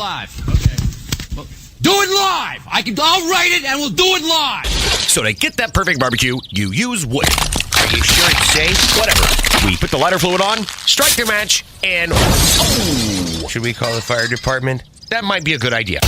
live. Okay. Well, do it live. I'll write it and we'll do it live. So to get that perfect barbecue, you use wood. Are you sure it's safe? Whatever. We put the lighter fluid on, strike the match, and oh! Should we call the fire department? That might be a good idea.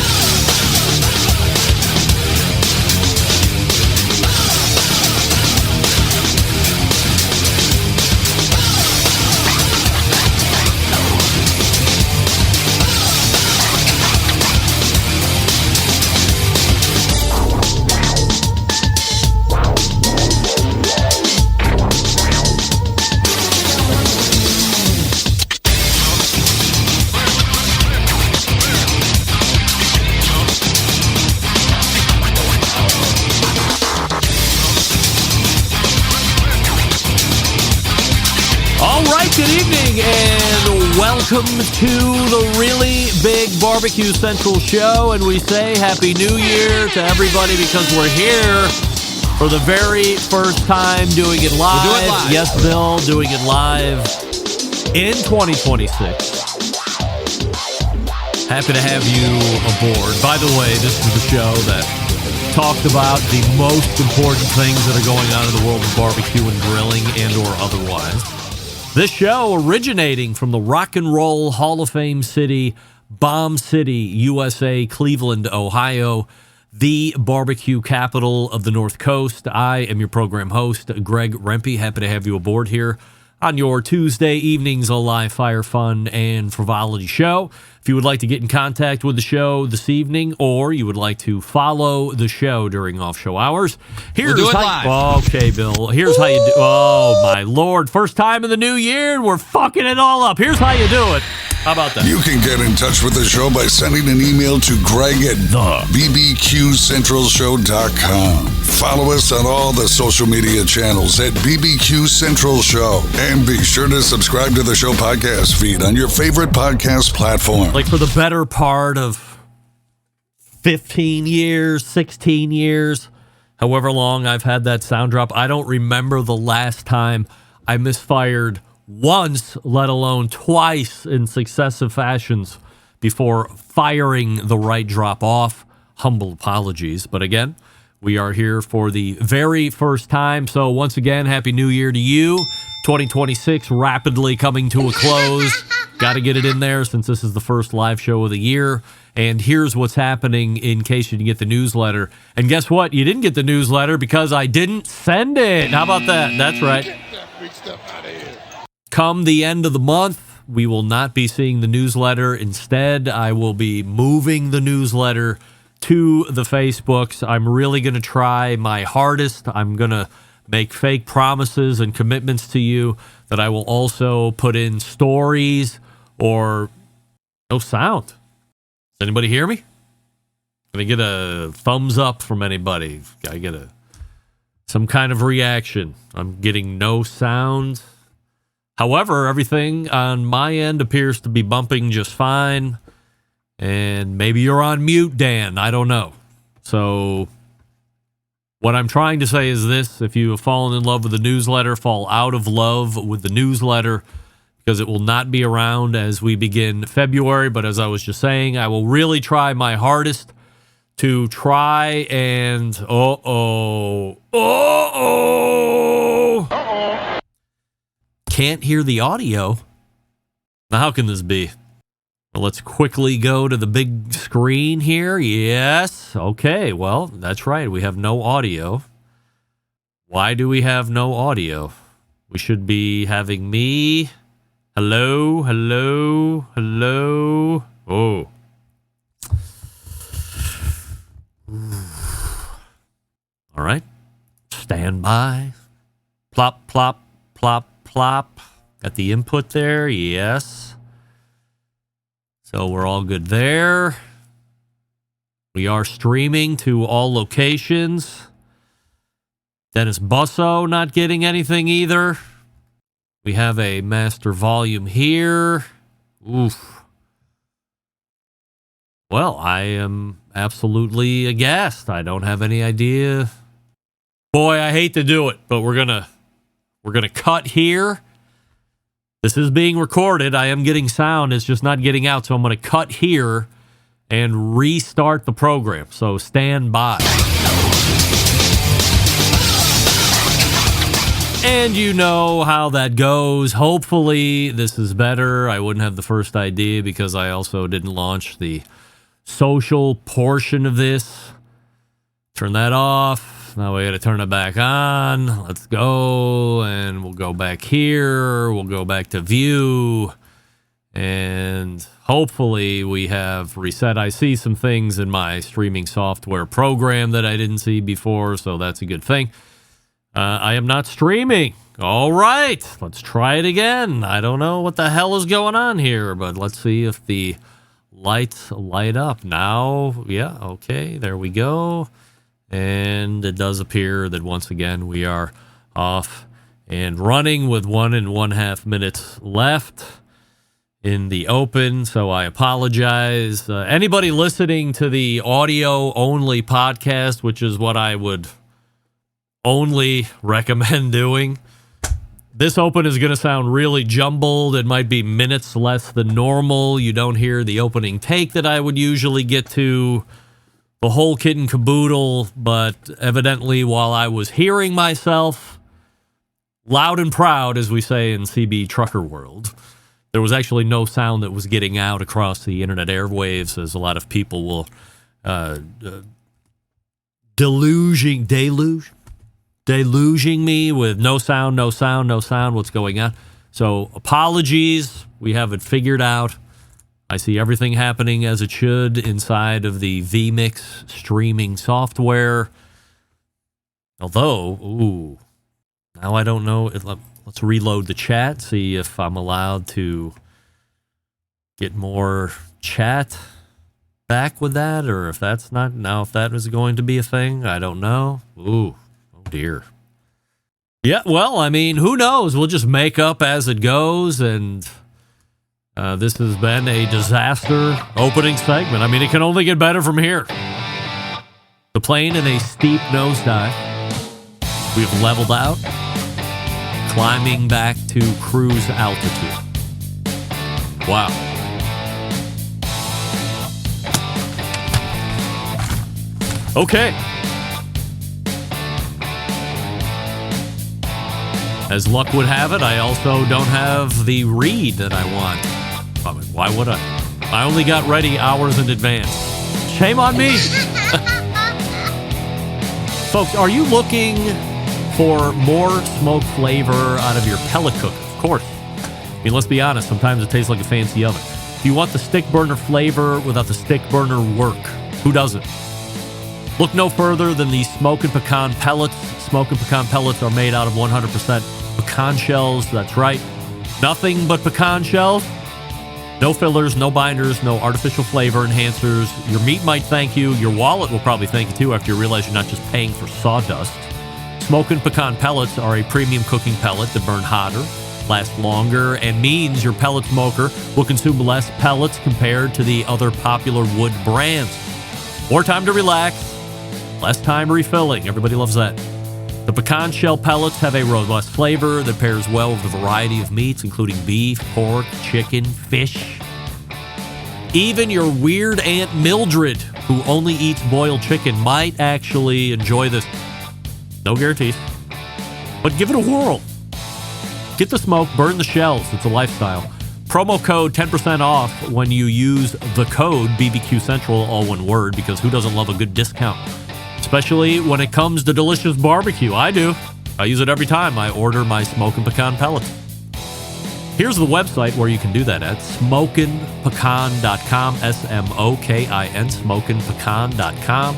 Good evening and welcome to the Really Big Barbecue Central Show, and we say Happy New Year to everybody because we're here for the very first time doing it live. We'll do it live. Yes, Bill, doing it live in 2026. Happy to have you aboard. By the way, this is the show that talked about the most important things that are going on in the world of barbecue and grilling and or otherwise. This show originating from the Rock and Roll Hall of Fame city, Bomb City, USA, Cleveland, Ohio, the barbecue capital of the North Coast. I am your program host, Greg Rempe. Happy to have you aboard here on your Tuesday evenings, a live fire, fun, and frivolity show. If you would like to get in contact with the show this evening, or you would like to follow the show during off-show hours, here's we'll do it live. Okay, Bill. Here's how you do. Oh my Lord! First time in the new year, and we're fucking it all up. Here's how you do it. How about that? You can get in touch with the show by sending an email to Greg at bbqcentralshow.com. Follow us on all the social media channels at BBQ Central Show. And be sure to subscribe to the show podcast feed on your favorite podcast platform. Like for the better part of 15 years, 16 years, however long I've had that sound drop, I don't remember the last time I misfired once, let alone twice in successive fashions before firing the right drop off. Humble apologies. But again, we are here for the very first time. So once again, Happy New Year to you. 2026 rapidly coming to a close. Got to get it in there since this is the first live show of the year. And here's what's happening in case you didn't get the newsletter. And guess what? You didn't get the newsletter because I didn't send it. How about that? That's right. Get that big stuff out of here. Come the end of the month, we will not be seeing the newsletter. Instead, I will be moving the newsletter to the Facebooks. I'm really going to try my hardest. I'm going to make fake promises and commitments to you that I will also put in stories or no sound. Does anybody hear me? Can I get a thumbs up from anybody? Can I get some kind of reaction? I'm getting no sound. However, everything on my end appears to be bumping just fine. And maybe you're on mute, Dan. I don't know. So what I'm trying to say is this. If you have fallen in love with the newsletter, fall out of love with the newsletter because it will not be around as we begin February. But as I was just saying, I will really try my hardest to try and... Can't hear the audio. Now, how can this be? Well, let's quickly go to the big screen here. Yes. Okay. Well, that's right. We have no audio. Why do we have no audio? We should be having me. Hello. Hello. Hello. Oh. All right. Stand by. Plop, plop, plop. Plop. Got the input there. Yes. So we're all good there. We are streaming to all locations. Dennis Busso not getting anything either. We have a master volume here. Oof. Well, I am absolutely aghast. I don't have any idea. Boy, I hate to do it, but we're gonna cut here. This is being recorded. I am getting sound. It's just not getting out. So I'm going to cut here and restart the program. So stand by. And you know how that goes. Hopefully this is better. I wouldn't have the first idea because I also didn't launch the social portion of this. Turn that off. Now we got to turn it back on. Let's go. And we'll go back here. We'll go back to view. And hopefully we have reset. I see some things in my streaming software program that I didn't see before, so that's a good thing. I am not streaming. All right, let's try it again. I don't know what the hell is going on here, but let's see if the lights light up now. Yeah, okay, there we go. And it does appear that once again we are off and running with 1.5 minutes left in the open, so I apologize. Anybody listening to the audio-only podcast, which is what I would only recommend doing, this open is going to sound really jumbled. It might be minutes less than normal. You don't hear the opening take that I would usually get to, the whole kit and caboodle, but evidently while I was hearing myself loud and proud, as we say in CB trucker world, there was actually no sound that was getting out across the internet airwaves, as a lot of people will deluging me with no sound, what's going on. So apologies, we have it figured out. I see everything happening as it should inside of the vMix streaming software. Although, now I don't know. Let's reload the chat, see if I'm allowed to get more chat back with that, or if that's not, now if that is going to be a thing, I don't know. Oh dear. Yeah, well, I mean, who knows? We'll just make up as it goes, and this has been a disaster opening segment. I mean, it can only get better from here. The plane in a steep nosedive. We've leveled out, climbing back to cruise altitude. Wow. Okay. As luck would have it, I also don't have the read that I want. I mean, why would I? I only got ready hours in advance. Shame on me. Folks, are you looking for more smoke flavor out of your pellet cooker? Of course. I mean, let's be honest, sometimes it tastes like a fancy oven. Do you want the stick burner flavor without the stick burner work? Who doesn't? Look no further than the Smokin' Pecan pellets. Smokin' Pecan pellets are made out of 100% pecan shells. That's right. Nothing but pecan shells. No fillers, no binders, no artificial flavor enhancers. Your meat might thank you. Your wallet will probably thank you too after you realize you're not just paying for sawdust. Smokin' Pecan pellets are a premium cooking pellet that burn hotter, last longer, and means your pellet smoker will consume less pellets compared to the other popular wood brands. More time to relax, less time refilling. Everybody loves that. The pecan shell pellets have a robust flavor that pairs well with a variety of meats, including beef, pork, chicken, fish. Even your weird Aunt Mildred, who only eats boiled chicken, might actually enjoy this. No guarantees, but give it a whirl. Get the smoke, burn the shells. It's a lifestyle. Promo code 10% off when you use the code BBQ Central, all one word, because who doesn't love a good discount? Especially when it comes to delicious barbecue. I do. I use it every time I order my Smokin' Pecan pellets. Here's the website where you can do that at smokinpecan.com, SMOKIN, smokinpecan.com.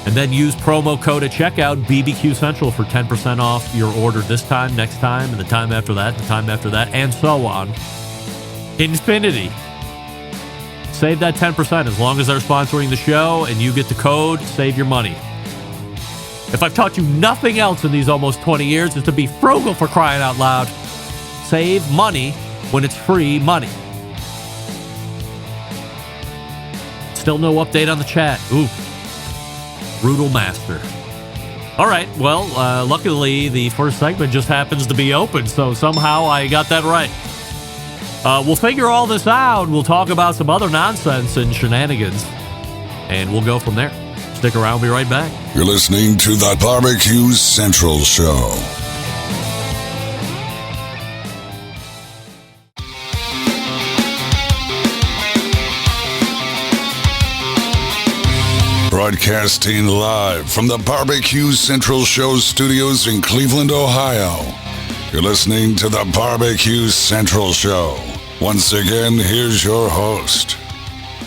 And then use promo code at checkout, BBQ Central, for 10% off your order this time, next time, and the time after that, the time after that, and so on. Infinity. Save that 10% as long as they're sponsoring the show and you get the code, save your money. If I've taught you nothing else in these almost 20 years, it's to be frugal, for crying out loud. Save money when it's free money. Still no update on the chat. Ooh. Brutal Master. All right, well, luckily the first segment just happens to be open, so somehow I got that right. We'll figure all this out. We'll talk about some other nonsense and shenanigans, and we'll go from there. Stick around. We'll be right back. You're listening to the BBQ Central Show. Broadcasting live from the BBQ Central Show studios in Cleveland, Ohio. You're listening to the BBQ Central Show. Once again, here's your host,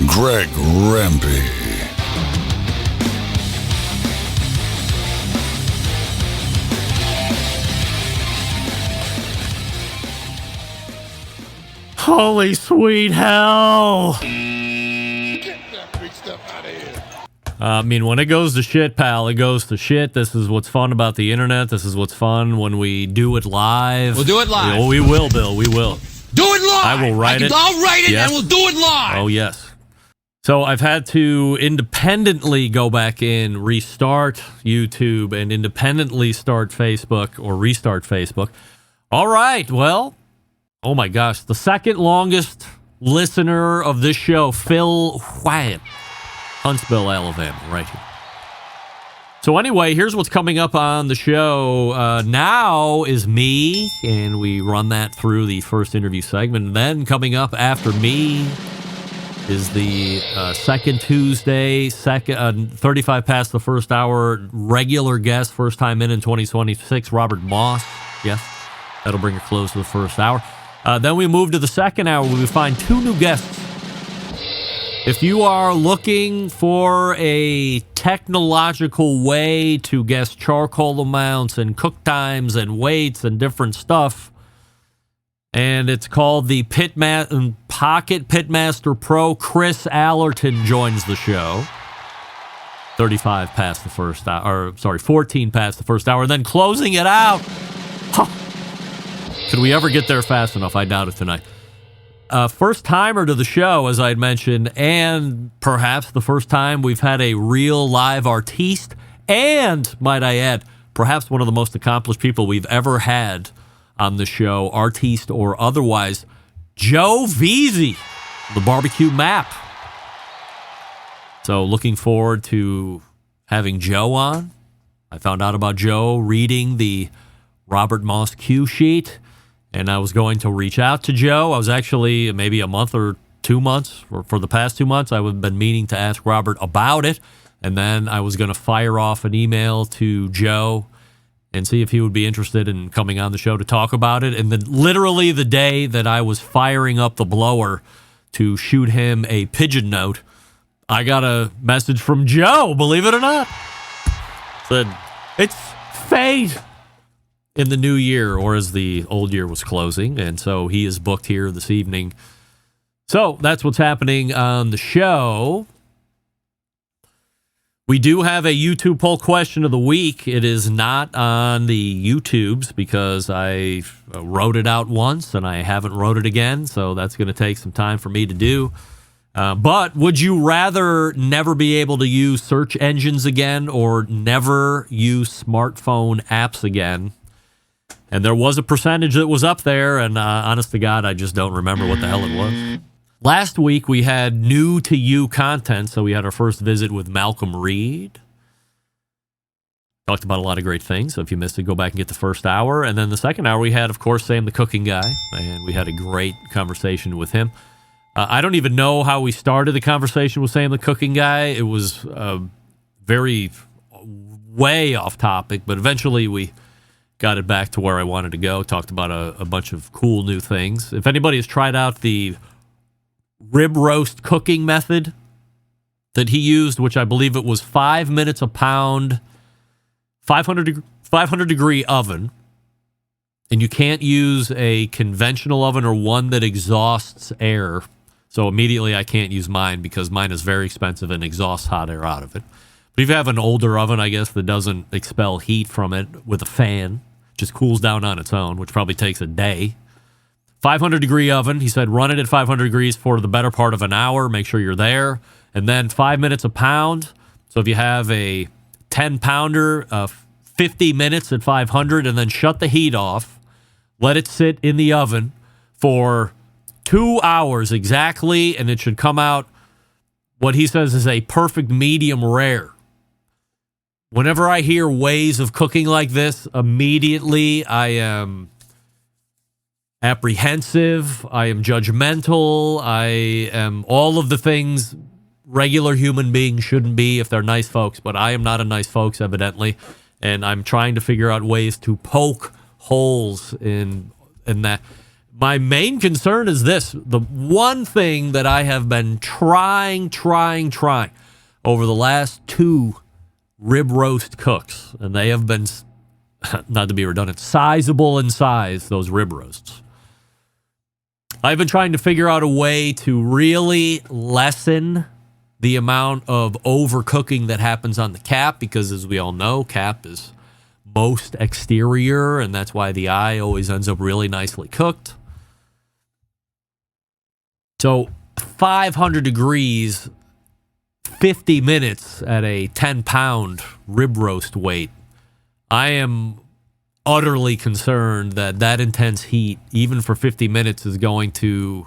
Greg Rempe. Holy sweet hell. I mean, when it goes to shit, pal, it goes to shit. This is what's fun about the internet. This is what's fun when we do it live. We'll do it live. We will, Bill. We will. Do it live. I will write it. I'll write it, Yes. and we'll do it live. Oh, yes. So I've had to independently go back in, restart YouTube, and independently start Facebook or restart Facebook. All right. Well, oh my gosh. The second longest listener of this show, Phil Wyatt. Huntsville, Alabama, right here. So anyway, here's what's coming up on the show. Now is me, and we run that through the first interview segment. And then coming up after me is the second Tuesday, 35 past the first hour, regular guest, first time in 2026, Robert Moss. Yes, that'll bring a close to the first hour. Then we move to the second hour where we find two new guests. If you are looking for a technological way to guess charcoal amounts and cook times and weights and different stuff, and it's called the Pocket Pitmaster Pro, Chris Allerton joins the show. 35 past the first hour, 14 past the first hour, and then closing it out. Could we ever get there fast enough? I doubt it tonight. First timer to the show, as I had mentioned, and perhaps the first time we've had a real live artiste, and, might I add, perhaps one of the most accomplished people we've ever had on the show, artiste or otherwise, Joe Veazey, the BBQ Map. So looking forward to having Joe on. I found out about Joe reading the Robert Moss cue sheet. And I was going to reach out to Joe. I was actually maybe a month or 2 months, or for the past 2 months, I have been meaning to ask Robert about it. And then I was going to fire off an email to Joe and see if he would be interested in coming on the show to talk about it. And then literally the day that I was firing up the blower to shoot him a pigeon note, I got a message from Joe, believe it or not. Said, it's fate. In the new year, or as the old year was closing, and so he is booked here this evening. So that's what's happening on the show. We do have a YouTube poll question of the week. It is not on the YouTubes because I wrote it out once and I haven't wrote it again, so that's going to take some time for me to do. But would you rather never be able to use search engines again or never use smartphone apps again? And there was a percentage that was up there, and honest to God, I just don't remember what the hell it was. Last week, we had new to you content, so we had our first visit with Malcolm Reed. Talked about a lot of great things, so if you missed it, go back and get the first hour. And then the second hour, we had, of course, Sam the Cooking Guy, and we had a great conversation with him. I don't even know how we started the conversation with Sam the Cooking Guy. It was way off topic, but eventually we got it back to where I wanted to go. Talked about a bunch of cool new things. If anybody has tried out the rib roast cooking method that he used, which I believe it was 5 minutes a pound, 500 degree oven, and you can't use a conventional oven or one that exhausts air. So immediately I can't use mine because mine is very expensive and exhausts hot air out of it. But if you have an older oven, I guess, that doesn't expel heat from it with a fan, just cools down on its own, which probably takes a day. 500 degree oven. He said run it at 500 degrees for the better part of an hour. Make sure you're there. And then 5 minutes a pound. So if you have a 10 pounder, 50 minutes at 500, and then shut the heat off. Let it sit in the oven for 2 hours exactly, and it should come out what he says is a perfect medium rare. Whenever I hear ways of cooking like this, immediately I am apprehensive, I am judgmental, I am all of the things regular human beings shouldn't be if they're nice folks, but I am not a nice folks, evidently, and I'm trying to figure out ways to poke holes in that. My main concern is this. The one thing that I have been trying over the last 2 rib roast cooks, and they have been, not to be redundant, sizable in size, those rib roasts. I've been trying to figure out a way to really lessen the amount of overcooking that happens on the cap, because as we all know, cap is most exterior, and that's why the eye always ends up really nicely cooked. So 500 degrees, 50 minutes at a 10-pound rib roast weight. I am utterly concerned that intense heat, even for 50 minutes, is going to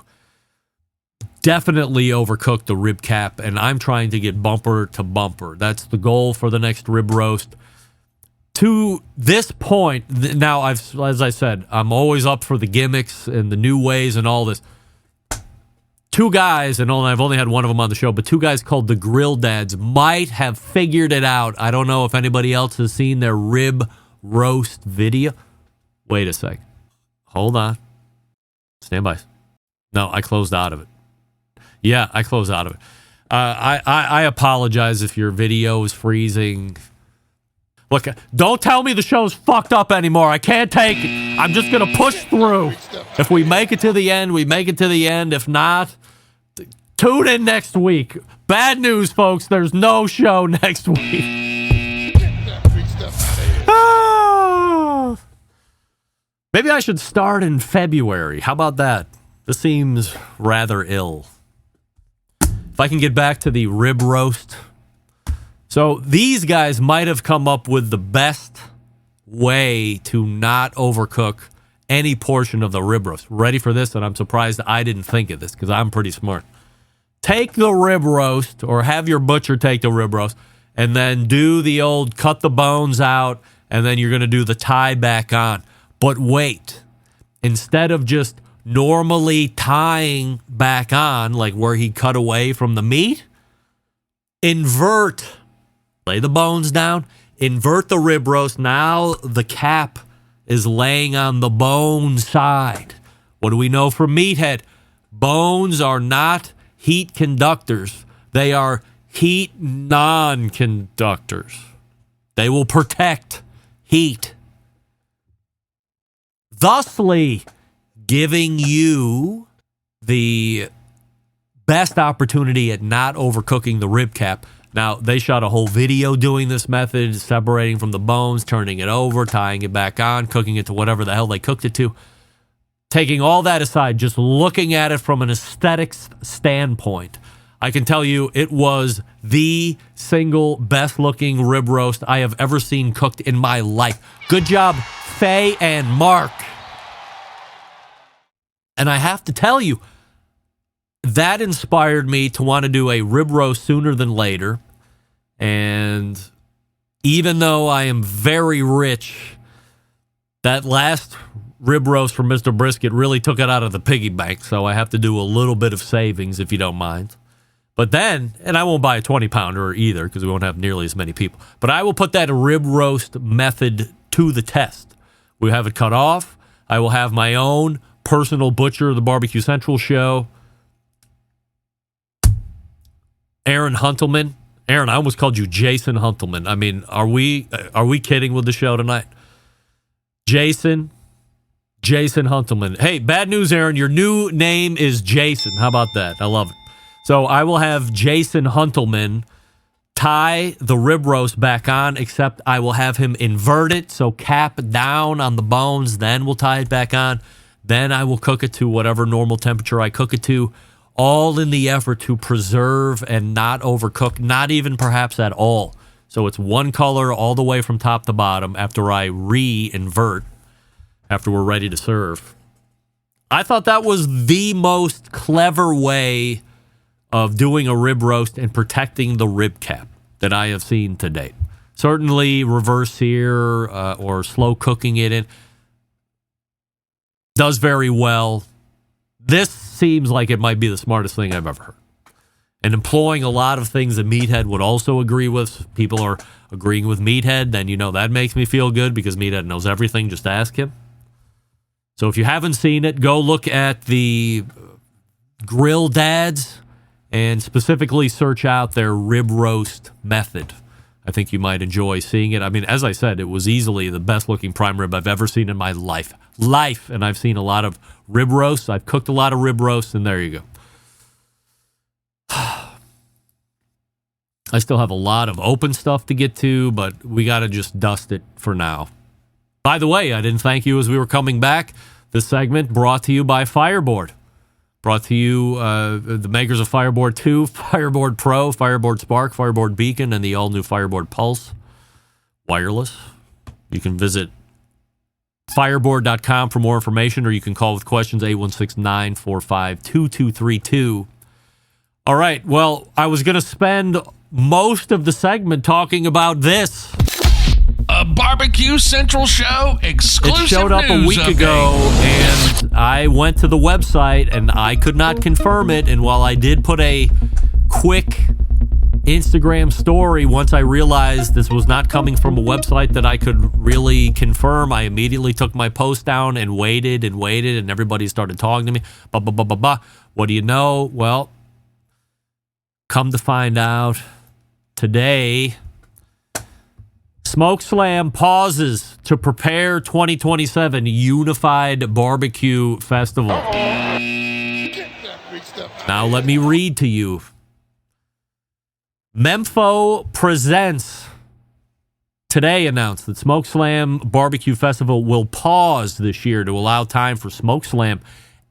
definitely overcook the rib cap, and I'm trying to get bumper to bumper. That's the goal for the next rib roast. To this point, now, as I said, I'm always up for the gimmicks and the new ways and all this. 2 guys, and I've only had one of them on the show, but 2 guys called the Grill Dads might have figured it out. I don't know if anybody else has seen their rib roast video. Wait a sec. Hold on. Stand by. No, I closed out of it. Yeah, I closed out of it. I apologize if your video is freezing. Look, don't tell me the show's fucked up anymore. I can't take it. I'm just going to push through. If we make it to the end, we make it to the end. If not, tune in next week. Bad news, folks. There's no show next week. Maybe I should start in February. How about that? This seems rather ill. If I can get back to the rib roast. So these guys might have come up with the best way to not overcook any portion of the rib roast. Ready for this? And I'm surprised I didn't think of this, because I'm pretty smart. Take the rib roast, or have your butcher take the rib roast, and then do the old cut the bones out, and then you're going to do the tie back on. But wait, instead of just normally tying back on, like where he cut away from the meat, invert. Lay the bones down, invert the rib roast. Now the cap is laying on the bone side. What do we know from Meathead? Bones are not heat conductors. They are heat non-conductors. They will protect heat, thusly giving you the best opportunity at not overcooking the rib cap. Now, they shot a whole video doing this method, separating from the bones, turning it over, tying it back on, cooking it to whatever the hell they cooked it to. Taking all that aside, just looking at it from an aesthetics standpoint, I can tell you it was the single best-looking rib roast I have ever seen cooked in my life. Good job, Faye and Mark. And I have to tell you, that inspired me to want to do a rib roast sooner than later. And even though I am very rich, that last rib roast from Mr. Brisket really took it out of the piggy bank. So I have to do a little bit of savings, if you don't mind. But then, and I won't buy a 20-pounder either, because we won't have nearly as many people. But I will put that rib roast method to the test. We have it cut off. I will have my own personal butcher of the Barbecue Central show, Aaron Huntelman. Aaron, I almost called you Jason Huntelman. I mean, are we kidding with the show tonight? Jason Huntelman. Hey, bad news, Aaron. Your new name is Jason. How about that? I love it. So I will have Jason Huntelman tie the rib roast back on, except I will have him invert it, so cap down on the bones, then we'll tie it back on. Then I will cook it to whatever normal temperature I cook it to, all in the effort to preserve and not overcook, not even perhaps at all. So it's one color all the way from top to bottom after I re-invert, after we're ready to serve. I thought that was the most clever way of doing a rib roast and protecting the rib cap that I have seen to date. Certainly reverse sear or slow cooking it in does very well. This seems like it might be the smartest thing I've ever heard. And employing a lot of things that Meathead would also agree with. People are agreeing with Meathead, then that makes me feel good because Meathead knows everything. Just ask him. So if you haven't seen it, go look at the Grill Dads and specifically search out their rib roast method. I think you might enjoy seeing it. I mean, as I said, it was easily the best looking prime rib I've ever seen in my life. And I've seen a lot of rib roasts. I've cooked a lot of rib roasts, and there you go. I still have a lot of open stuff to get to, but we got to just dust it for now. By the way, I didn't thank you as we were coming back. This segment brought to you by Fireboard. Brought to you the makers of Fireboard 2, Fireboard Pro, Fireboard Spark, Fireboard Beacon, and the all-new Fireboard Pulse wireless. You can visit fireboard.com for more information, or you can call with questions 816-945-2232. All right, well, I was going to spend most of the segment talking about this. A BBQ Central show exclusive. It showed up a week ago, and I went to the website, and I could not confirm it. And while I did put a quick Instagram story once I realized this was not coming from a website that I could really confirm, I immediately took my post down and waited, and everybody started talking to me. What do you know? Well, come to find out, today, Smoke Slam pauses to prepare 2027 Unified Barbecue Festival. Now let me read to you. Mempho Presents today announced that Smoke Slam Barbecue Festival will pause this year to allow time for Smoke Slam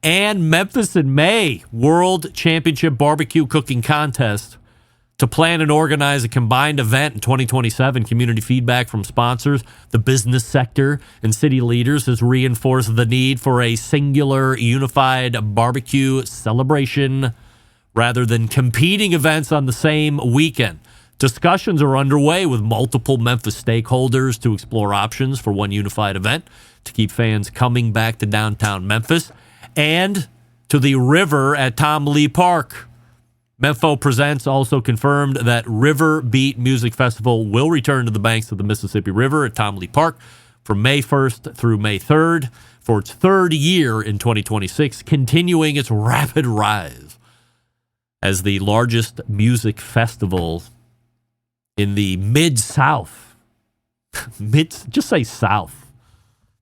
and Memphis in May World Championship Barbecue Cooking Contest to plan and organize a combined event in 2027. Community feedback from sponsors, the business sector, and city leaders has reinforced the need for a singular, unified barbecue celebration rather than competing events on the same weekend. Discussions are underway with multiple Memphis stakeholders to explore options for one unified event to keep fans coming back to downtown Memphis and to the river at Tom Lee Park. Mempho Presents also confirmed that River Beat Music Festival will return to the banks of the Mississippi River at Tom Lee Park from May 1st through May 3rd for its third year in 2026, continuing its rapid rise as the largest music festival in the Mid-South. Just say South.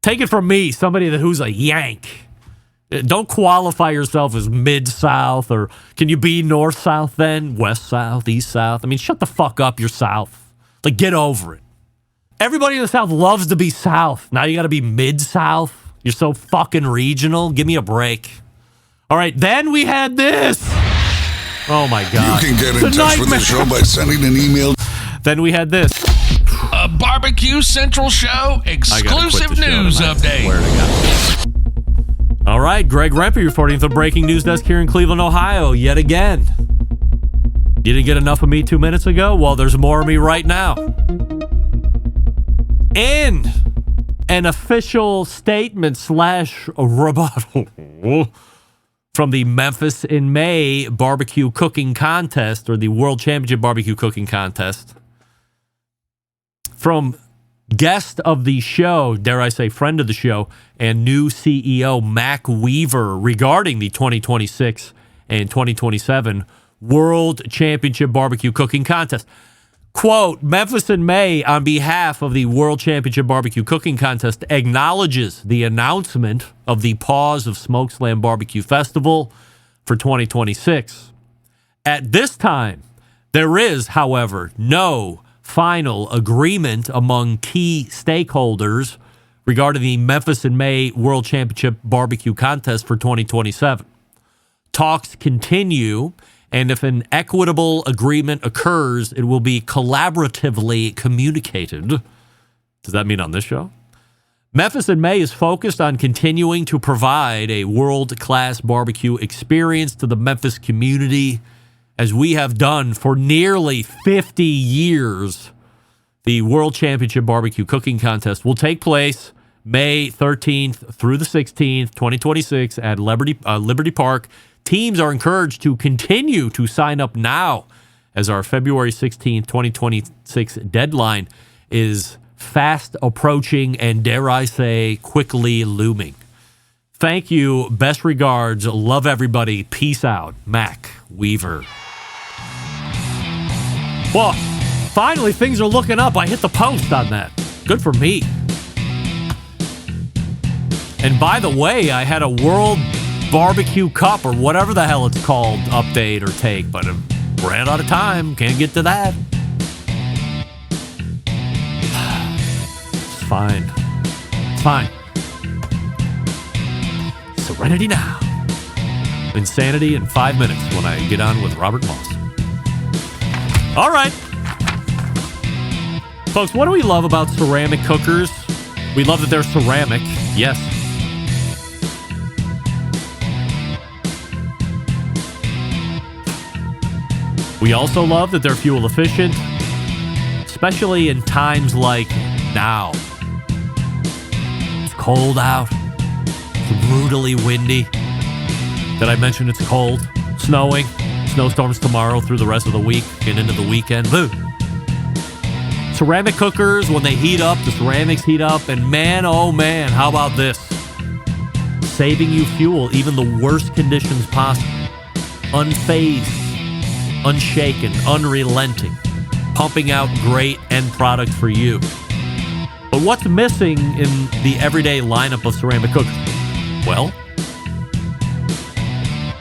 Take it from me, somebody who's a Yank. Don't qualify yourself as Mid-South, or can you be North-South then? West-South, East-South? I mean, shut the fuck up, you're South. Like, get over it. Everybody in the South loves to be South. Now you got to be Mid-South? You're so fucking regional? Give me a break. All right, then we had this. Oh, my God. You can get in touch with the show by sending an email. Then we had this. A BBQ Central show exclusive news update. All right, Greg Rempe reporting from the breaking news desk here in Cleveland, Ohio, yet again. You didn't get enough of me 2 minutes ago? Well, there's more of me right now. In an official statement / rebuttal from the Memphis in May Barbecue Cooking Contest, or the World Championship Barbecue Cooking Contest, from guest of the show, dare I say friend of the show, and new CEO Mac Weaver regarding the 2026 and 2027 World Championship Barbecue Cooking Contest. Quote, Memphis in May, on behalf of the World Championship Barbecue Cooking Contest, acknowledges the announcement of the pause of Smoke Slam Barbecue Festival for 2026. At this time, there is, however, no final agreement among key stakeholders regarding the Memphis in May World Championship Barbecue Contest for 2027. Talks continue, and if an equitable agreement occurs, it will be collaboratively communicated. Does that mean on this show? Memphis in May is focused on continuing to provide a world-class barbecue experience to the Memphis community, as we have done for nearly 50 years. The World Championship Barbecue Cooking Contest will take place May 13th through the 16th, 2026 at Liberty Park. Teams are encouraged to continue to sign up now, as our February 16th, 2026 deadline is fast approaching and, dare I say, quickly looming. Thank you. Best regards. Love everybody. Peace out. Mac Weaver. Well, finally, things are looking up. I hit the post on that. Good for me. And by the way, I had a World Barbecue Cup, or whatever the hell it's called, update or take, but I ran out of time. Can't get to that. It's fine. It's fine. Serenity now. Insanity in 5 minutes when I get on with Robert Moss. All right. Folks, what do we love about ceramic cookers? We love that they're ceramic. Yes. We also love that they're fuel efficient, especially in times like now. It's cold out. It's brutally windy. Did I mention it's cold? Snowing. Snowstorms tomorrow through the rest of the week and into the weekend. Boo. Ceramic cookers, when they heat up, the ceramics heat up, and man, oh man, how about this? Saving you fuel, even the worst conditions possible. Unfazed, unshaken, unrelenting, pumping out great end product for you. But what's missing in the everyday lineup of ceramic cookers? Well,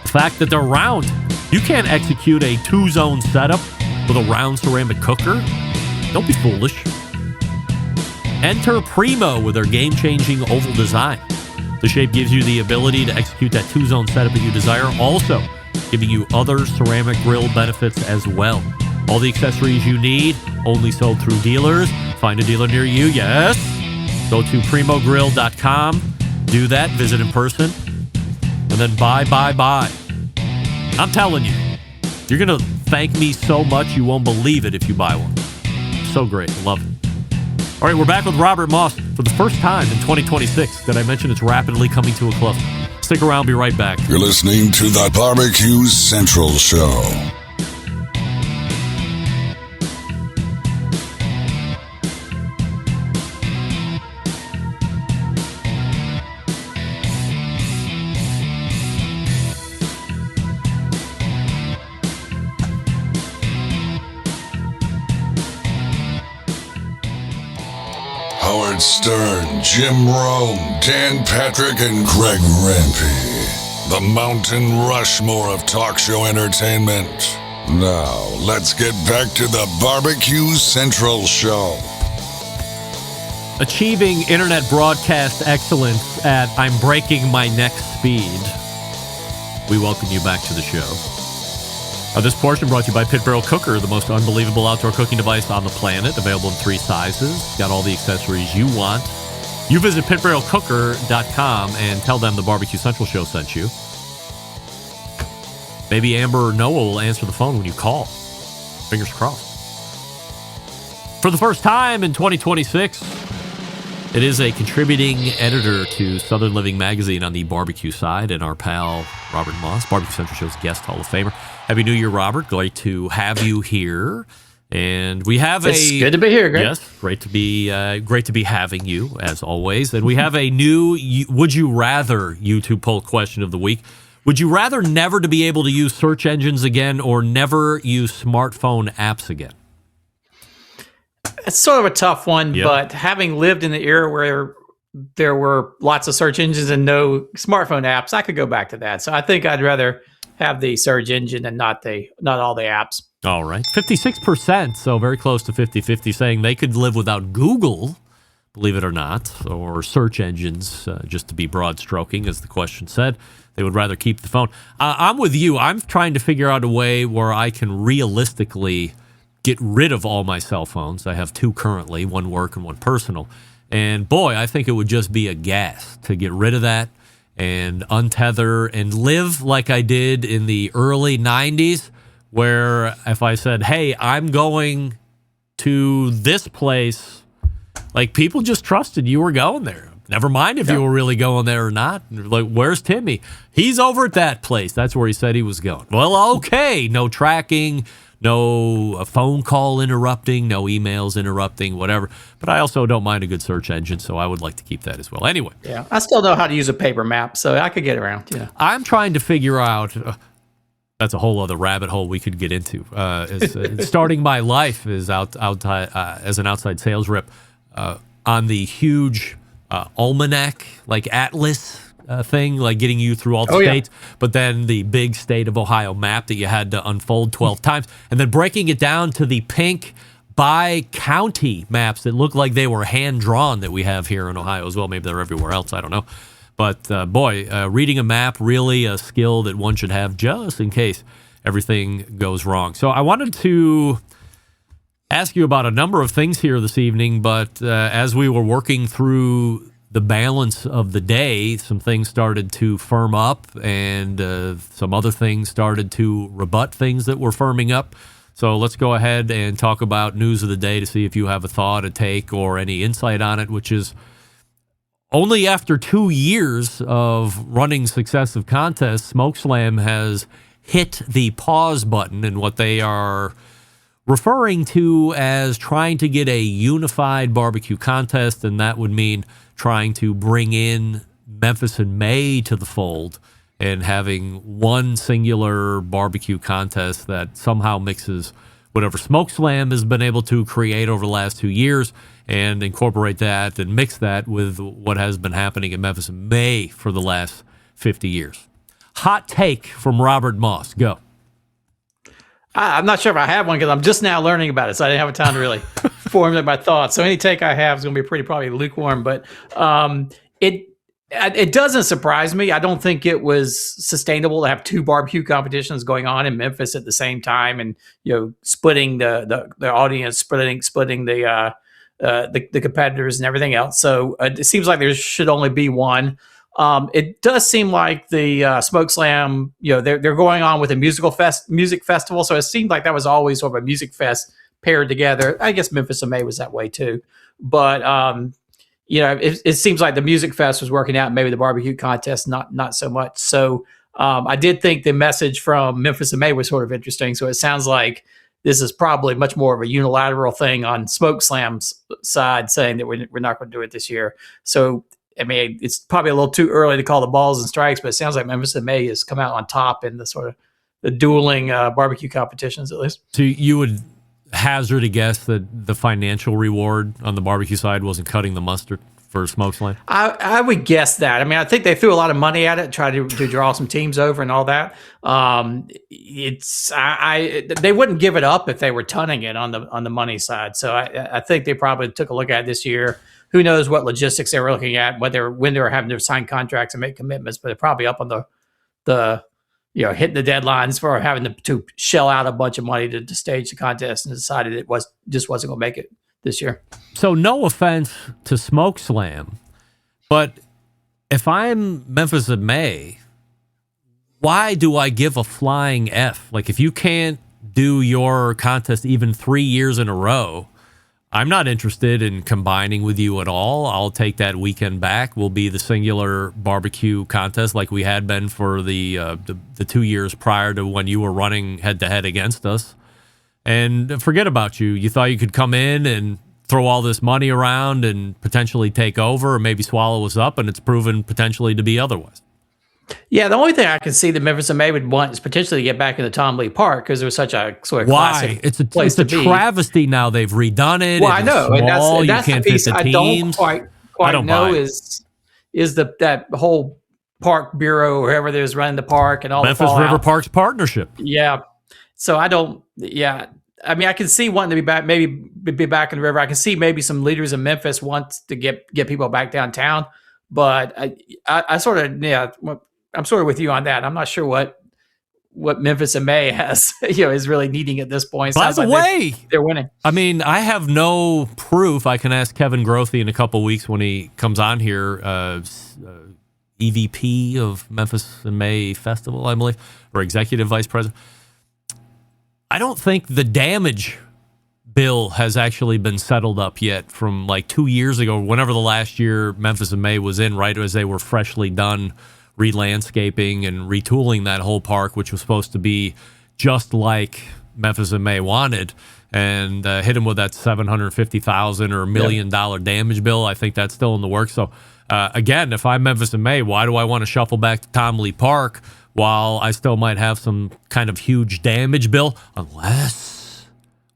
the fact that they're round. You can't execute a 2-zone setup with a round ceramic cooker. Don't be foolish. Enter Primo with their game-changing oval design. The shape gives you the ability to execute that 2-zone setup that you desire, also giving you other ceramic grill benefits as well. All the accessories you need, only sold through dealers. Find a dealer near you, yes. Go to primogrill.com. Do that, visit in person, and then buy. I'm telling you, you're going to thank me so much you won't believe it if you buy one. So great. Love it. All right, we're back with Robert Moss for the first time in 2026. Did I mention it's rapidly coming to a close? Stick around. Be right back. You're listening to the Barbecue Central Show. Howard Stern, Jim Rome, Dan Patrick, and Greg Rempe. The Mountain Rushmore of talk show entertainment. Now, let's get back to the Barbecue Central Show. Achieving internet broadcast excellence at I'm breaking my neck speed. We welcome you back to the show. This portion brought to you by Pit Barrel Cooker, the most unbelievable outdoor cooking device on the planet. Available in 3 sizes. Got all the accessories you want. You visit pitbarrelcooker.com and tell them the Barbecue Central Show sent you. Maybe Amber or Noah will answer the phone when you call. Fingers crossed. For the first time in 2026, it is a contributing editor to Southern Living Magazine on the barbecue side, and our pal Robert Moss, Barbecue Central Show's guest Hall of Famer. Happy New Year, Robert. Great to have you here. And we have it's good to be here, Greg. Yes, great to be having you, as always. And we have a new Would You Rather YouTube poll question of the week. Would you rather never to be able to use search engines again or never use smartphone apps again? It's sort of a tough one, Yep. but having lived in the era where there were lots of search engines and no smartphone apps, I could go back to that. So I think I'd rather have the search engine and not all the apps. All right. 56%, so very close to 50-50, saying they could live without Google, believe it or not, or search engines, just to be broad stroking, as the question said. They would rather keep the phone. I'm with you. I'm trying to figure out a way where I can realistically get rid of all my cell phones. I have 2 currently, one work and one personal. And boy, I think it would just be a gas to get rid of that and untether and live like I did in the early 90s, where if I said, hey, I'm going to this place, like people just trusted you were going there. Never mind if you were really going there or not. Like, where's Timmy? He's over at that place. That's where he said he was going. Well, okay. No tracking, no phone call interrupting, no emails interrupting, whatever. But I also don't mind a good search engine, so I would like to keep that as well. Anyway. Yeah, I still know how to use a paper map, so I could get around. You know. I'm trying to figure out... that's a whole other rabbit hole we could get into. Starting my life as as an outside sales rep on the huge almanac, like atlas thing, like getting you through all the states, but then the big state of Ohio map that you had to unfold 12 times, and then breaking it down to the pink by county maps that look like they were hand-drawn that we have here in Ohio as well. Maybe they're everywhere else. I don't know. But reading a map, really a skill that one should have just in case everything goes wrong. So I wanted to ask you about a number of things here this evening, but as we were working through the balance of the day, some things started to firm up and some other things started to rebut things that were firming up. So let's go ahead and talk about news of the day to see if you have a thought, a take, or any insight on it, which is only after 2 years of running successive contests, SmokeSlam has hit the pause button in what they are referring to as trying to get a unified barbecue contest, and that would mean trying to bring in Memphis in May to the fold and having one singular barbecue contest that somehow mixes whatever SmokeSlam has been able to create over the last 2 years and incorporate that and mix that with what has been happening in Memphis in May for the last 50 years. Hot take from Robert Moss. Go. I'm not sure if I have one because I'm just now learning about it, so I didn't have time to really formulate my thoughts. So any take I have is going to be probably lukewarm, but it doesn't surprise me. I don't think it was sustainable to have two barbecue competitions going on in Memphis at the same time, and splitting the audience, splitting the competitors and everything else. So it seems like there should only be one. It does seem like the SmokeSlam, they're going on with a music festival. So it seemed like that was always sort of a music fest paired together. I guess Memphis in May was that way too. But, it seems like the music fest was working out. Maybe the barbecue contest, not so much. So I did think the message from Memphis in May was sort of interesting. So it sounds like this is probably much more of a unilateral thing on SmokeSlam's side, saying that we're not going to do it this year. So, I mean, it's probably a little too early to call the balls and strikes, but it sounds like Memphis in May has come out on top in the sort of the dueling barbecue competitions, at least. So you would hazard a guess that the financial reward on the barbecue side wasn't cutting the mustard for SmokeSlam? I would guess that. I mean, I think they threw a lot of money at it, tried to draw some teams over and all that. They wouldn't give it up if they were tonning it on the money side. So I think they probably took a look at it this year. Who knows what logistics they were looking at, when they were having to sign contracts and make commitments, but they're probably up on the hitting the deadlines for having to shell out a bunch of money to stage the contest, and decided it just wasn't going to make it this year. So no offense to SmokeSlam, but if I'm Memphis in May, why do I give a flying F? Like, if you can't do your contest even 3 years in a row, I'm not interested in combining with you at all. I'll take that weekend back. We'll be the singular barbecue contest like we had been for the 2 years prior to when you were running head-to-head against us. And forget about you. You thought you could come in and throw all this money around and potentially take over or maybe swallow us up, and it's proven potentially to be otherwise. Yeah, the only thing I can see that Memphis and May would want is potentially to get back into Tom Lee Park, because it was such a sort of classic place to be. It's a travesty now. They've redone it. Well, I know. Small. And that's you can't the piece fit the I teams. don't quite know is that whole park bureau or whoever there's running the park and all Memphis the River Parks partnership. Yeah. So I don't. Yeah. I mean, I can see wanting to be back, maybe be back in the river. I can see maybe some leaders in Memphis want to get people back downtown, but I sort of, I'm sort of with you on that. I'm not sure what Memphis and May has, is really needing at this point. By the way, they're winning. I mean, I have no proof. I can ask Kevin Grothy in a couple weeks when he comes on here, EVP of Memphis and May Festival, I believe, or Executive Vice President. I don't think the damage bill has actually been settled up yet from like 2 years ago, whenever the last year Memphis and May was in, right as they were freshly done re-landscaping and retooling that whole park, which was supposed to be just like Memphis and May wanted, and hit them with that $750,000 or $1 million damage bill. I think that's still in the works. So again, if I'm Memphis and May, why do I want to shuffle back to Tom Lee Park while I still might have some kind of huge damage bill? Unless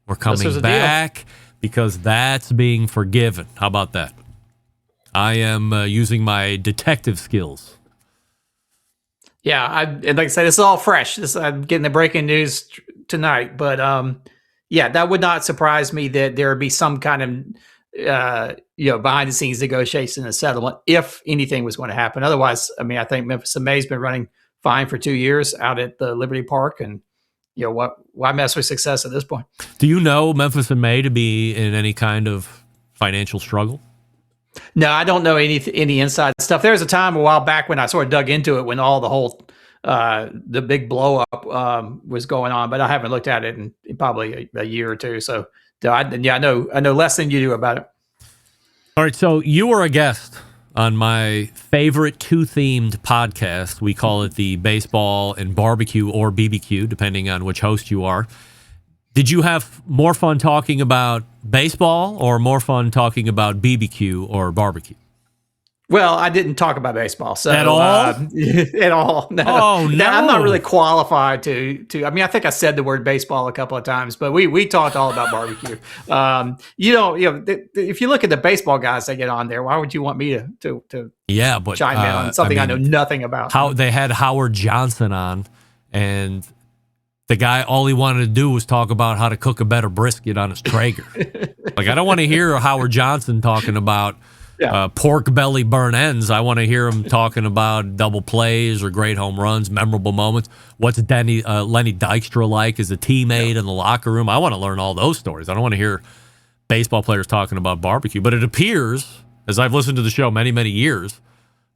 we're coming back, because that's being forgiven. How about that? I am using my detective skills. Yeah, and like I said, this is all fresh. I'm getting the breaking news tonight, but that would not surprise me that there would be some kind of behind the scenes negotiation and settlement if anything was going to happen. Otherwise, I mean, I think Memphis and May's been running fine for 2 years out at the Liberty Park, and why mess with success at this point? Do you know Memphis and May to be in any kind of financial struggle? No, I don't know any inside stuff. There was a time a while back when I sort of dug into it when all the whole the big blow up was going on, but I haven't looked at it in probably a year or two. So I know less than you do about it. All right, so you were a guest on my favorite two-themed podcast. We call it the Baseball and Barbecue, or BBQ, depending on which host you are. Did you have more fun talking about baseball or more fun talking about BBQ or barbecue? Well, I didn't talk about baseball. So, at all? At all. No. Oh, no. I'm not really qualified to. I mean, I think I said the word baseball a couple of times, but we talked all about barbecue. If you look at the baseball guys that get on there, why would you want me to chime in on something I know nothing about? How they had Howard Johnson on, and the guy, all he wanted to do was talk about how to cook a better brisket on his Traeger. Like, I don't want to hear Howard Johnson talking about pork belly burn ends. I want to hear him talking about double plays or great home runs, memorable moments. What's Lenny Dykstra like as a teammate in the locker room? I want to learn all those stories. I don't want to hear baseball players talking about barbecue. But it appears, as I've listened to the show many, many years,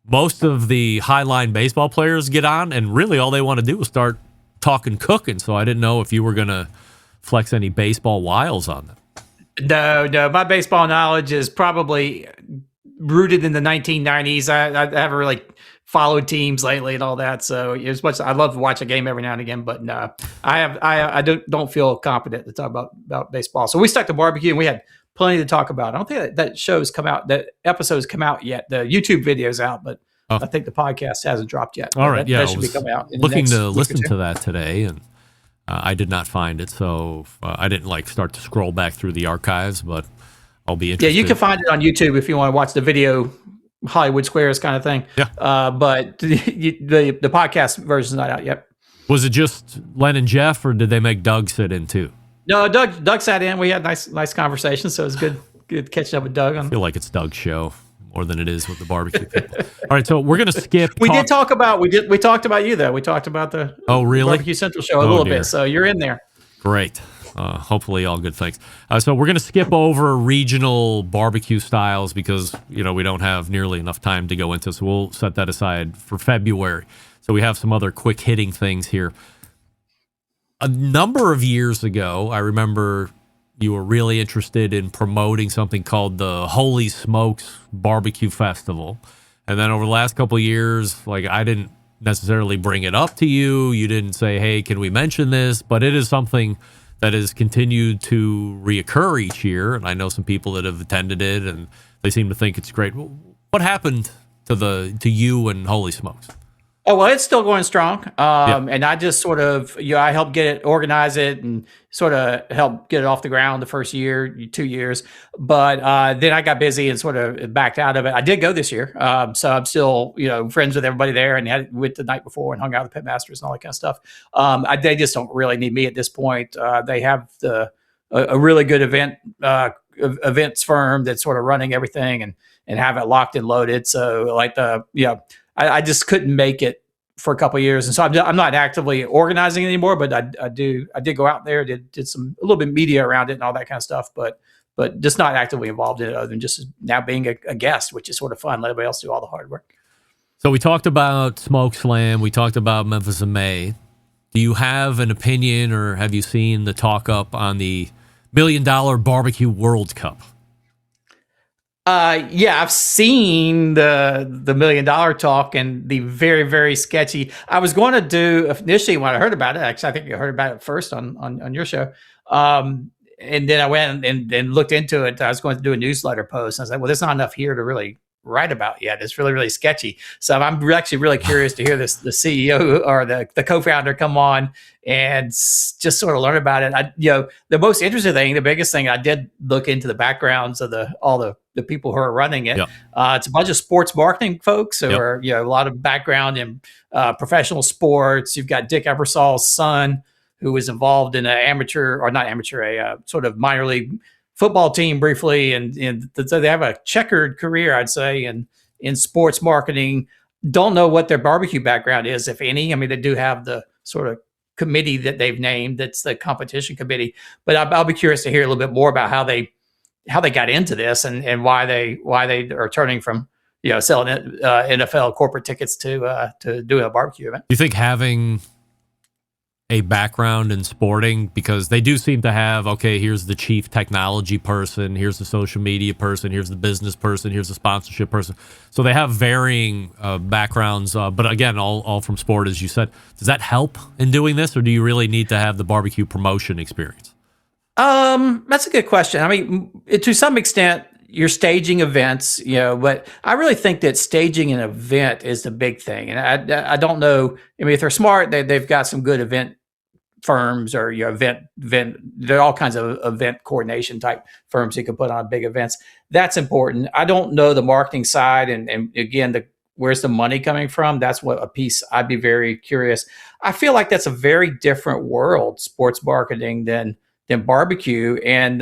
most of the Highline baseball players get on, and really all they want to do is start talking cooking. So I didn't know if you were going to flex any baseball wiles on them. No. My baseball knowledge is probably rooted in the 1990s. I haven't really followed teams lately and all that. So as much I love to watch a game every now and again, but no, I don't feel competent to talk about baseball. So we stuck to barbecue, and we had plenty to talk about. I don't think that shows come out, that episodes come out yet. The YouTube video's out, but I think the podcast hasn't dropped yet. All right, that should be coming out. Looking to listen to that today, and I did not find it, so I didn't start to scroll back through the archives, but I'll be interested. Yeah, you can find it on YouTube if you want to watch the video, Hollywood Squares kind of thing. Yeah. But the podcast version's not out yet. Was it just Len and Jeff, or did they make Doug sit in too? No, Doug sat in. We had nice conversations, so it was good catching up with Doug. I feel like it's Doug's show more than it is with the barbecue people. All right, so we're gonna skip. We talked about you though. We talked about the Barbecue Central show a little bit, so you're in there. Great. Hopefully all good things. So we're going to skip over regional barbecue styles because, we don't have nearly enough time to go into, so we'll set that aside for February. So we have some other quick hitting things here. A number of years ago, I remember you were really interested in promoting something called the Holy Smokes Barbecue Festival. And then over the last couple of years, I didn't necessarily bring it up to you. You didn't say, hey, can we mention this? But it is something that has continued to reoccur each year, and I know some people that have attended it, and they seem to think it's great. What happened to you and Holy Smokes? Oh, well, it's still going strong. And I just sort of, I helped organize it and sort of helped get it off the ground the first year, 2 years. But then I got busy and sort of backed out of it. I did go this year. So I'm still, friends with everybody there, and went the night before and hung out with the Pitmasters and all that kind of stuff. They just don't really need me at this point. They have a really good events firm that's sort of running everything and have it locked and loaded. So I just couldn't make it for a couple of years, and so I'm not actively organizing anymore. But I did go out there, did a little bit of media around it and all that kind of stuff, but just not actively involved in it other than just now being a guest, which is sort of fun. Let everybody else do all the hard work. So we talked about Smoke Slam. We talked about Memphis in May. Do you have an opinion, or have you seen the talk up on the $1 million Barbecue World Cup? Yeah, I've seen the $1 million talk and the very, very sketchy. I was going to do initially when I heard about it. Actually, I think you heard about it first on your show. And then I went and looked into it. I was going to do a newsletter post. And I was like, well, there's not enough here to really write about yet. It's really, really sketchy. So I'm actually really curious to hear the CEO or the co-founder come on and just sort of learn about it. The most interesting thing, the biggest thing, I did look into the backgrounds of all the people who are running it. Yep. It's a bunch of sports marketing folks who are, a lot of background in professional sports. You've got Dick Ebersol's son, who was involved in a sort of minor league football team briefly. And so they have a checkered career, I'd say, in sports marketing. Don't know what their barbecue background is, if any. I mean, they do have the sort of committee that they've named. That's the competition committee. But I'll be curious to hear a little bit more about how they got into this and why they are turning from, selling NFL corporate tickets to doing a barbecue event. Do you think having a background in sporting, because they do seem to have, okay, here's the chief technology person, here's the social media person, here's the business person, here's the sponsorship person. So they have varying backgrounds, but again, all from sport, as you said. Does that help in doing this, or do you really need to have the barbecue promotion experience? That's a good question. I mean, to some extent, you're staging events, but I really think that staging an event is the big thing. And I don't know. I mean, if they're smart, they've got some good event firms or event. There are all kinds of event coordination type firms you can put on big events. That's important. I don't know the marketing side, and again, where's the money coming from? That's what a piece I'd be very curious. I feel like that's a very different world, sports marketing, than barbecue, and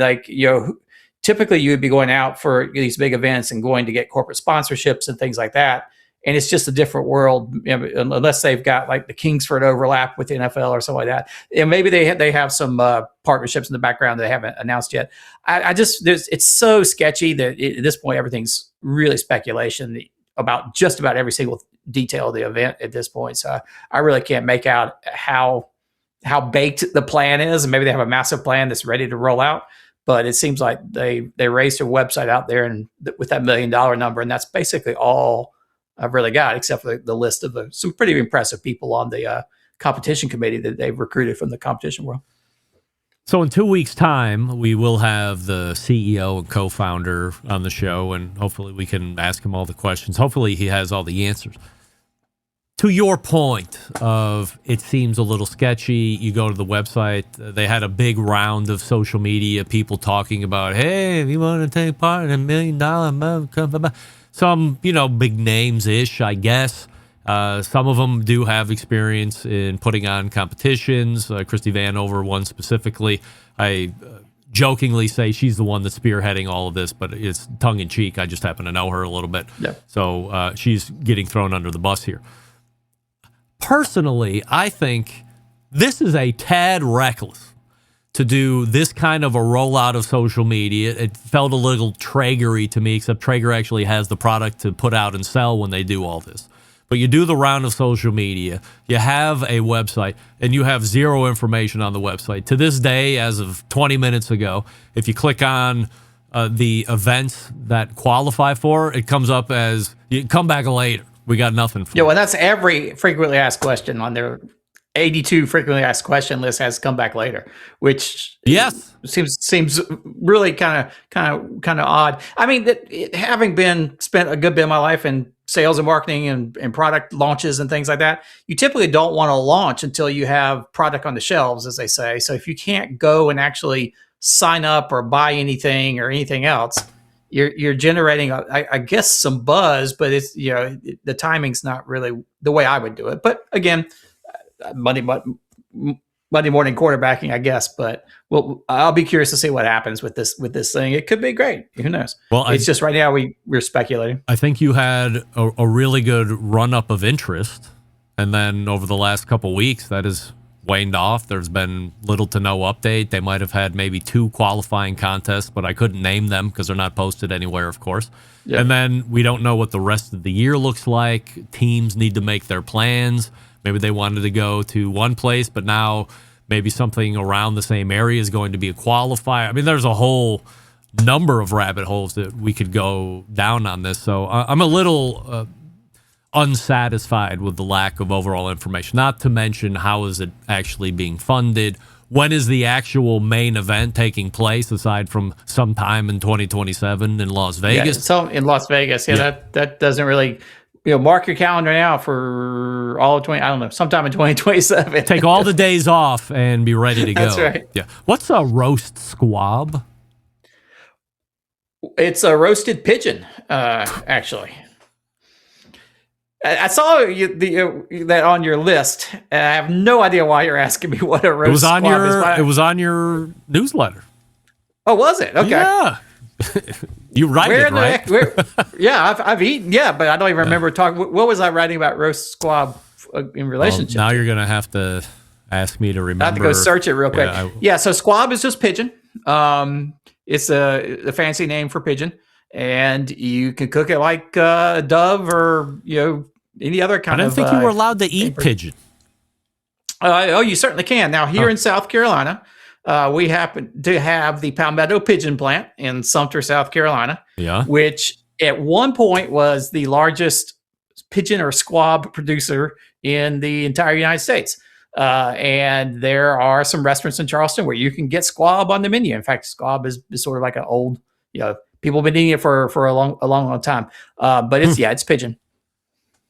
typically you would be going out for these big events and going to get corporate sponsorships and things like that. And it's just a different world, unless they've got like the Kingsford overlap with the NFL or something like that. And maybe they have some partnerships in the background that they haven't announced yet. It's so sketchy that at this point, everything's really speculation about just about every single detail of the event at this point. So I really can't make out how baked the plan is. And maybe they have a massive plan that's ready to roll out. But it seems like they raised their website out there and with that $1 million number, and that's basically all I've really got, except for the list of some pretty impressive people on the competition committee that they've recruited from the competition world. So in 2 weeks' time, we will have the CEO and co-founder on the show, and hopefully we can ask him all the questions. Hopefully he has all the answers. To your point of it seems a little sketchy, you go to the website, they had a big round of social media, people talking about, hey, if you want to take part in $1 million, some, big names-ish, I guess. Some of them do have experience in putting on competitions. Christy Vanover, one specifically. I jokingly say she's the one that's spearheading all of this, but it's tongue-in-cheek. I just happen to know her a little bit. Yeah. So she's getting thrown under the bus here. Personally, I think this is a tad reckless to do this kind of a rollout of social media. It felt a little Traeger-y to me, except Traeger actually has the product to put out and sell when they do all this. But you do the round of social media, you have a website, and you have zero information on the website. To this day, as of 20 minutes ago, if you click on the events that qualify for it, comes up as, you come back later. We got nothing for you. Yeah, well, that's every frequently asked question on their 82 frequently asked question list has come back later, which seems really kind of odd. I mean, having spent a good bit of my life in sales and marketing and product launches and things like that, you typically don't want to launch until you have product on the shelves, as they say. So if you can't go and actually sign up or buy anything or anything else, you're generating, I guess, some buzz, but it's the timing's not really the way I would do it. But again, Monday morning quarterbacking, I guess. But I'll be curious to see what happens with this thing. It could be great. Who knows? Well, it's just right now we're speculating. I think you had a really good run up of interest And then over the last couple weeks, that has waned off. There's been little to no update. They might have had maybe 2 qualifying contests, but I couldn't name them because they're not posted anywhere, of course. Yep. And then we don't know what the rest of the year looks like. Teams need to make their plans. Maybe they wanted to go to one place, but now maybe something around the same area is going to be a qualifier. I mean, there's a whole number of rabbit holes that we could go down on this. So I'm a little unsatisfied with the lack of overall information, not to mention how is it actually being funded. When is the actual main event taking place, aside from sometime in 2027 in Las Vegas? Yeah, so in Las Vegas, that doesn't really, mark your calendar now for all of 20. I don't know, sometime in 2027. Take all the days off and be ready to go. That's right. Yeah. What's a roast squab? It's a roasted pigeon, actually. I saw that on your list, and I have no idea why you're asking me what a roast squab is. It was on your newsletter. Oh, was it? Okay. Yeah. You write it, right? Yeah, I've eaten, but I don't even remember talking. What was I writing about roast squab in relationship? Now you're going to have to ask me to remember. I have to go search it real quick. So squab is just pigeon. It's a fancy name for pigeon, and you can cook it like dove or any other kind of. I don't think you were allowed to eat pigeon. You certainly can. Now here in South Carolina, we happen to have the Palmetto Pigeon Plant in Sumter, South Carolina. Yeah. Which at one point was the largest pigeon or squab producer in the entire United States. And there are some restaurants in Charleston where you can get squab on the menu. In fact, squab is sort of like an old, people have been eating it for a long time. But it's pigeon.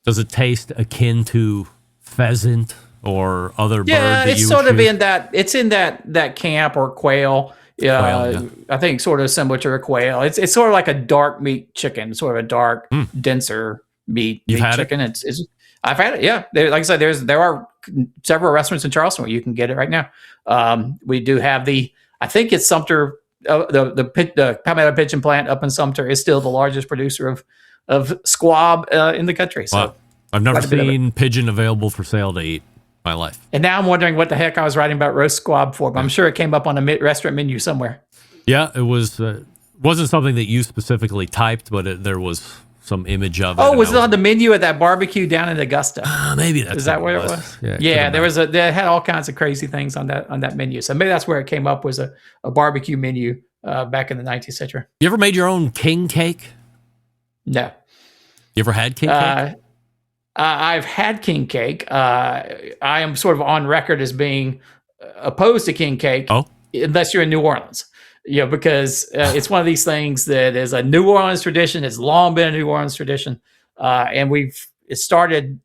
Does it taste akin to pheasant or other bird? Yeah, it's sort of in that. It's in that camp or quail. I think sort of similar to a quail. It's sort of like a dark meat chicken, sort of a dark, denser meat chicken. It? I've had it. Yeah, like I said, there are several restaurants in Charleston where you can get it right now. We do have I think it's Sumter. The Palmetto Pigeon Plant up in Sumter is still the largest producer of squab in the country. So I've never seen pigeon available for sale to eat in my life. And now I'm wondering what the heck I was writing about roast squab for, but I'm sure it came up on a restaurant menu somewhere. Yeah, it was. Wasn't something that you specifically typed, but there was some image of it. Oh, was it on the menu at that barbecue down in Augusta? Maybe that's. Is that where it was? Yeah, they had all kinds of crazy things on that menu. So maybe that's where it came up, was a barbecue menu back in the 19th century. You ever made your own king cake? No. You ever had king cake? I've had king cake. I am sort of on record as being opposed to king cake, unless you're in New Orleans. Because it's one of these things that is a New Orleans tradition. It's long been a New Orleans tradition, and it started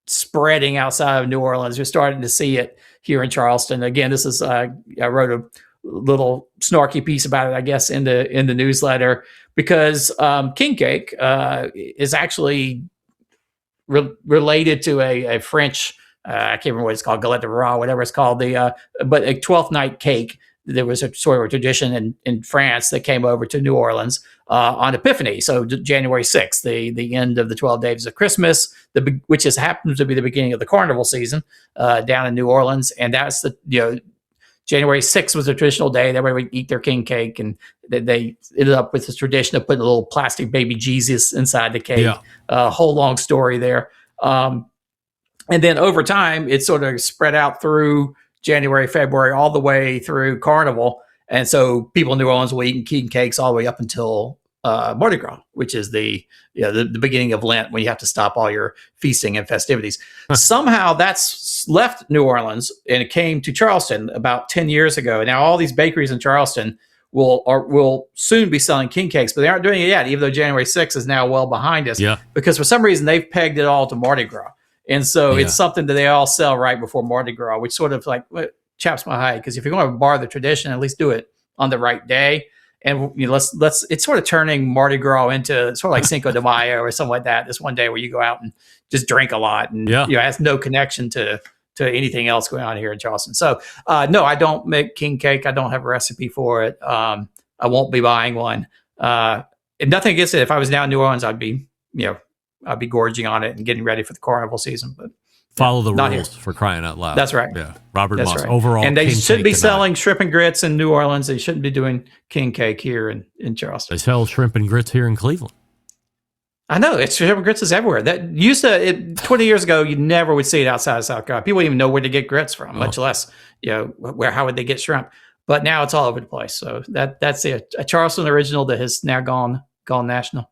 spreading outside of New Orleans. You're starting to see it here in Charleston. Again, this is I wrote a little snarky piece about it, I guess, in the newsletter, because king cake is actually related to a French. I can't remember what it's called, galette de roi, whatever it's called. But a 12th night cake. There was a sort of a tradition in France that came over to New Orleans on Epiphany, so January 6th, the end of the 12 days of Christmas, which happens to be the beginning of the carnival season down in New Orleans, and that's January 6th was a traditional day. Everybody would eat their king cake, and they ended up with this tradition of putting a little plastic baby Jesus inside the cake. Yeah. A whole long story there, and then over time, it sort of spread out through January, February, all the way through Carnival. And so people in New Orleans will eat king cakes all the way up until Mardi Gras, which is the beginning of Lent, when you have to stop all your feasting and festivities. Somehow that's left New Orleans and it came to Charleston about 10 years ago. Now all these bakeries in Charleston will soon be selling king cakes, but they aren't doing it yet, even though January 6th is now well behind us. Yeah. Because for some reason they've pegged it all to Mardi Gras. And so it's something that they all sell right before Mardi Gras, which sort of chaps my hide, because if you're going to bar the tradition, at least do it on the right day. And let's it's sort of turning Mardi Gras into sort of like Cinco de Mayo or something like that. This one day where you go out and just drink a lot, and it has no connection to anything else going on here in Charleston. So no, I don't make king cake. I don't have a recipe for it. I won't be buying one. And nothing against it. If I was down in New Orleans, I'd be gorging on it and getting ready for the carnival season. But Follow the Not rules here. for crying out loud. That's right. Yeah. Robert That's Moss, right. overall. And they king should cake be denied. selling shrimp and grits in New Orleans. They shouldn't be doing king cake here in Charleston. They sell shrimp and grits here in Cleveland. I know it's shrimp and grits is everywhere. That used to 20 years ago, you never would see it outside of South Carolina. People wouldn't even know where to get grits from, much less how would they get shrimp. But now it's all over the place. So that's a Charleston original that has now gone national.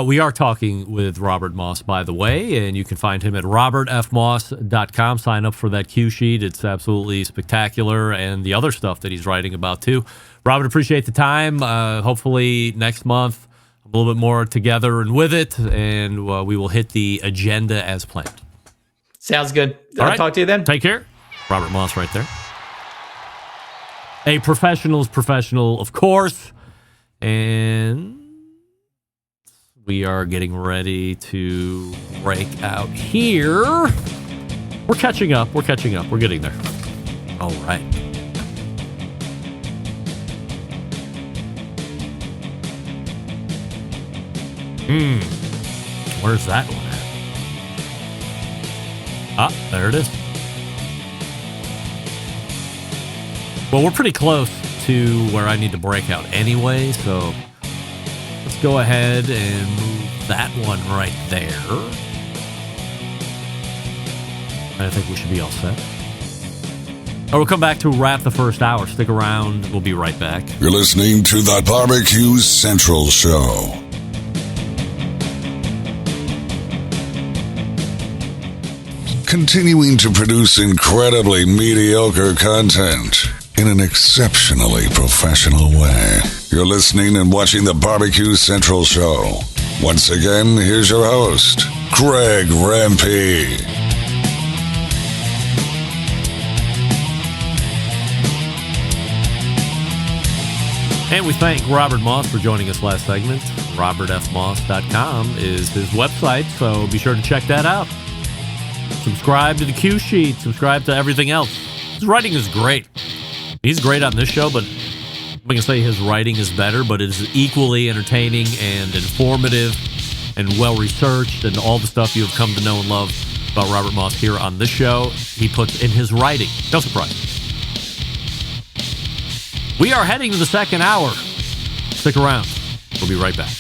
We are talking with Robert Moss, by the way, and you can find him at robertfmoss.com. Sign up for that cue sheet. It's absolutely spectacular, and the other stuff that he's writing about, too. Robert, appreciate the time. Hopefully next month, a little bit more together and with it, and we will hit the agenda as planned. Sounds good. All I'll right. talk to you then. Take care. Robert Moss right there. A professional's professional, of course, and we are getting ready to break out here. We're catching up. We're getting there. All right. Where's that one at? There it is. Well, we're pretty close to where I need to break out anyway, so let's go ahead and move that one right there. I think we should be all set. Or we'll come back to wrap the first hour. Stick around. We'll be right back. You're listening to the Barbecue Central Show. Continuing to produce incredibly mediocre content in an exceptionally professional way. You're listening and watching the Barbecue Central Show. Once again, here's your host, Greg Rempe. And we thank Robert Moss for joining us last segment. RobertFMoss.com is his website, so be sure to check that out. Subscribe to the cue sheet. Subscribe to everything else. His writing is great. He's great on this show, but I'm going to say his writing is better, but it is equally entertaining and informative and well-researched, and all the stuff you have come to know and love about Robert Moss here on this show, he puts in his writing. No surprise. We are heading to the second hour. Stick around. We'll be right back.